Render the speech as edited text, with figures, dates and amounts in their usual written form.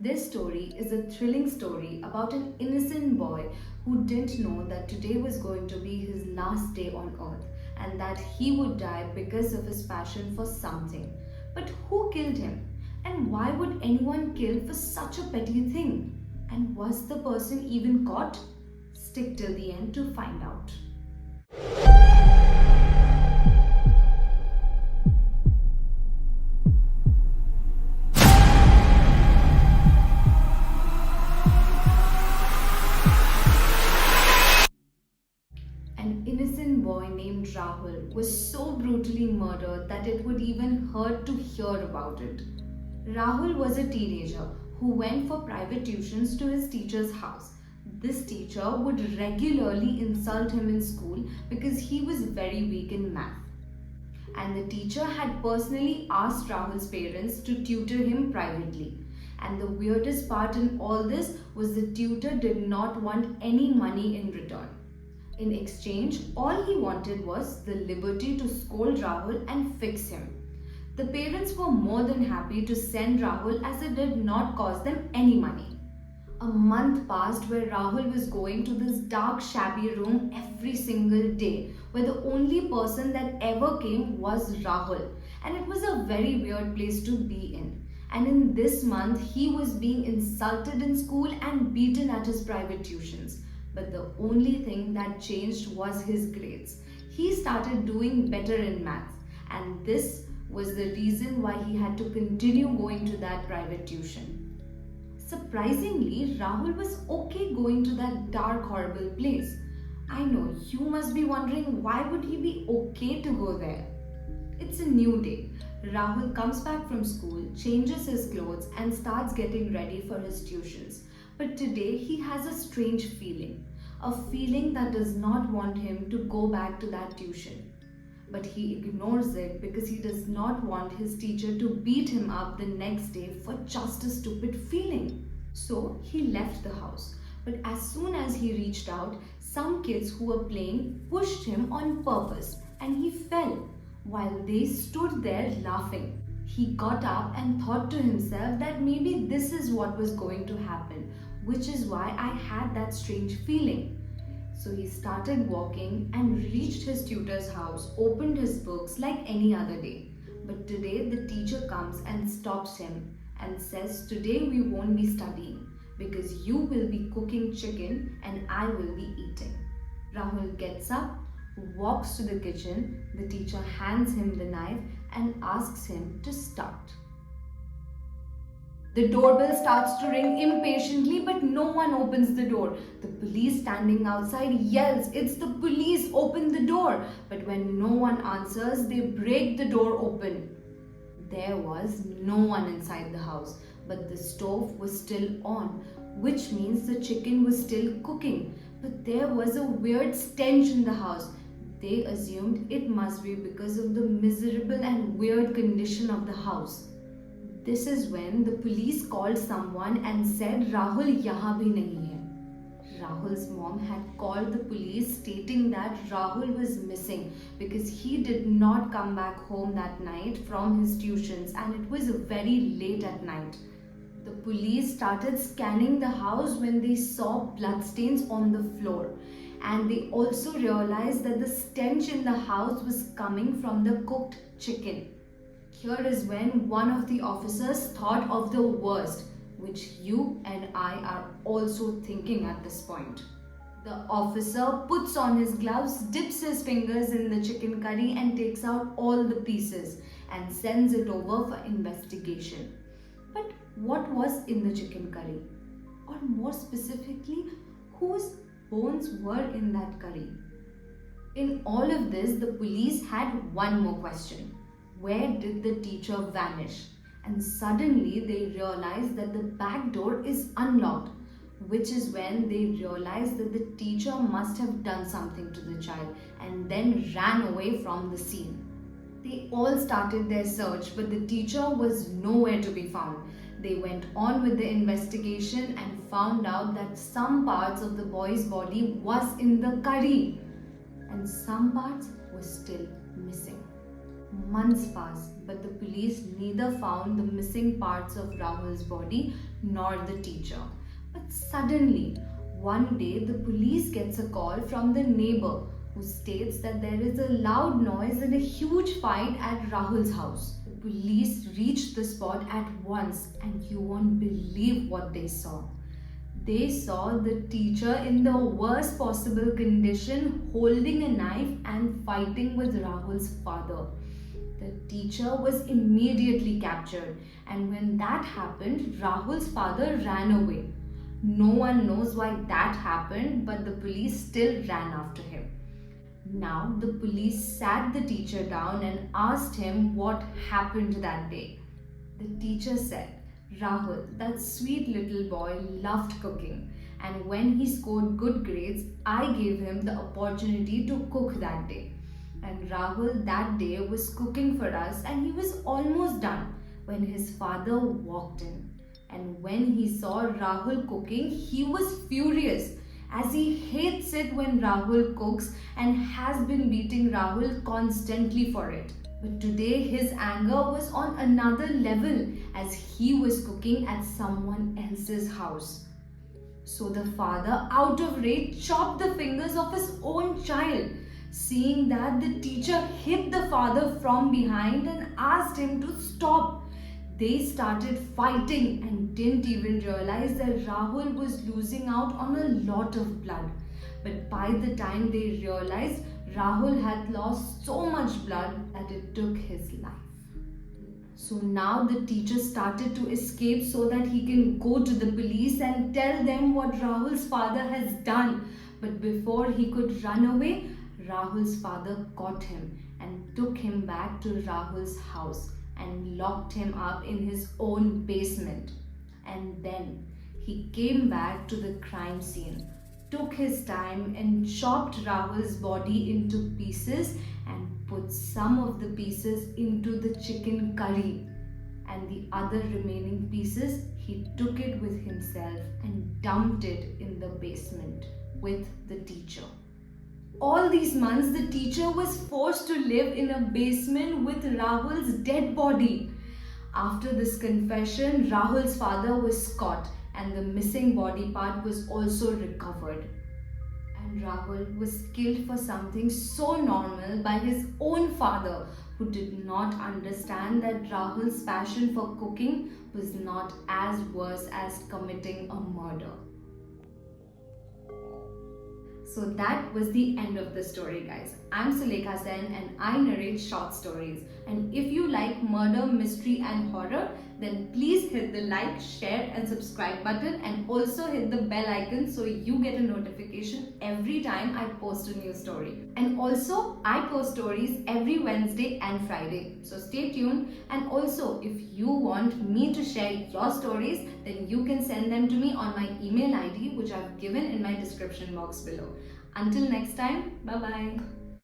This story is a thrilling story about an innocent boy who didn't know that today was going to be his last day on earth and that he would die because of his passion for something. But who killed him? And why would anyone kill for such a petty thing? And was the person even caught? Stick till the end to find out. An innocent boy named Rahul was so brutally murdered that it would even hurt to hear about it. Rahul was a teenager who went for private tuitions to his teacher's house. This teacher would regularly insult him in school because he was very weak in math. And the teacher had personally asked Rahul's parents to tutor him privately. And the weirdest part in all this was the tutor did not want any money in return. In exchange, all he wanted was the liberty to scold Rahul and fix him. The parents were more than happy to send Rahul as it did not cost them any money. A month passed where Rahul was going to this dark, shabby room every single day, where the only person that ever came was Rahul. And it was a very weird place to be in. And in this month, he was being insulted in school and beaten at his private tuitions. But the only thing that changed was his grades. He started doing better in maths, and this was the reason why he had to continue going to that private tuition. Surprisingly, Rahul was okay going to that dark, horrible place. I know, you must be wondering why would he be okay to go there? It's a new day. Rahul comes back from school, changes his clothes and starts getting ready for his tuitions. But today he has a strange feeling. A feeling that does not want him to go back to that tuition. But he ignores it because he does not want his teacher to beat him up the next day for just a stupid feeling. So he left the house. But as soon as he reached out, some kids who were playing pushed him on purpose and he fell while they stood there laughing. He got up and thought to himself that maybe this is what was going to happen, which is why I had that strange feeling. So he started walking and reached his tutor's house, opened his books like any other day. But today the teacher comes and stops him and says, "Today we won't be studying because you will be cooking chicken and I will be eating." Rahul gets up, walks to the kitchen, the teacher hands him the knife and asks him to start. The doorbell starts to ring impatiently, but no one opens the door. The police standing outside yells, "It's the police, open the door!" But when no one answers, they break the door open. There was no one inside the house, but the stove was still on, which means the chicken was still cooking. But there was a weird stench in the house. They assumed it must be because of the miserable and weird condition of the house. This is when the police called someone and said Rahul yahan bhi nahi hai. Rahul's mom had called the police stating that Rahul was missing because he did not come back home that night from his tuitions and it was very late at night. The police started scanning the house when they saw bloodstains on the floor. And they also realized that the stench in the house was coming from the cooked chicken. Here is when one of the officers thought of the worst, which you and I are also thinking at this point. The officer puts on his gloves, dips his fingers in the chicken curry and takes out all the pieces and sends it over for investigation. But what was in the chicken curry? Or more specifically, whose bones were in that curry? In all of this, the police had one more question. Where did the teacher vanish? And suddenly they realized that the back door is unlocked, which is when they realized that the teacher must have done something to the child and then ran away from the scene. They all started their search, but the teacher was nowhere to be found. They went on with the investigation and found out that some parts of the boy's body was in the curry and some parts were still missing. Months pass, but the police neither found the missing parts of Rahul's body nor the teacher. But suddenly, one day the police gets a call from the neighbor who states that there is a loud noise and a huge fight at Rahul's house. The police reached the spot at once, and you won't believe what they saw. They saw the teacher in the worst possible condition, holding a knife and fighting with Rahul's father. The teacher was immediately captured, and when that happened, Rahul's father ran away. No one knows why that happened, but the police still ran after him. Now, the police sat the teacher down and asked him what happened that day. The teacher said, Rahul, that sweet little boy, loved cooking, and when he scored good grades, I gave him the opportunity to cook that day. And Rahul that day was cooking for us, and he was almost done when his father walked in. And when he saw Rahul cooking, he was furious, as he hates it when Rahul cooks and has been beating Rahul constantly for it. But today his anger was on another level, as he was cooking at someone else's house. So the father, out of rage, chopped the fingers of his own child. Seeing that, the teacher hit the father from behind and asked him to stop. They started fighting and didn't even realize that Rahul was losing out on a lot of blood. But by the time they realized, Rahul had lost so much blood that it took his life. So now the teacher started to escape so that he can go to the police and tell them what Rahul's father has done. But before he could run away, Rahul's father caught him and took him back to Rahul's house and locked him up in his own basement. And then he came back to the crime scene, took his time and chopped Rahul's body into pieces and put some of the pieces into the chicken curry. And the other remaining pieces, he took it with himself and dumped it in the basement with the teacher. All these months, the teacher was forced to live in a basement with Rahul's dead body. After this confession, Rahul's father was caught and the missing body part was also recovered. And Rahul was killed for something so normal by his own father, who did not understand that Rahul's passion for cooking was not as worse as committing a murder. So that was the end of the story, guys. I'm Sulekha Sen and I narrate short stories. And if you like murder, mystery and horror, then please hit the like, share and subscribe button, and also hit the bell icon so you get a notification every time I post a new story. And also, I post stories every Wednesday and Friday. So stay tuned. And also, if you want me to share your stories, then you can send them to me on my email ID, which I've given in my description box below. Until next time, bye-bye.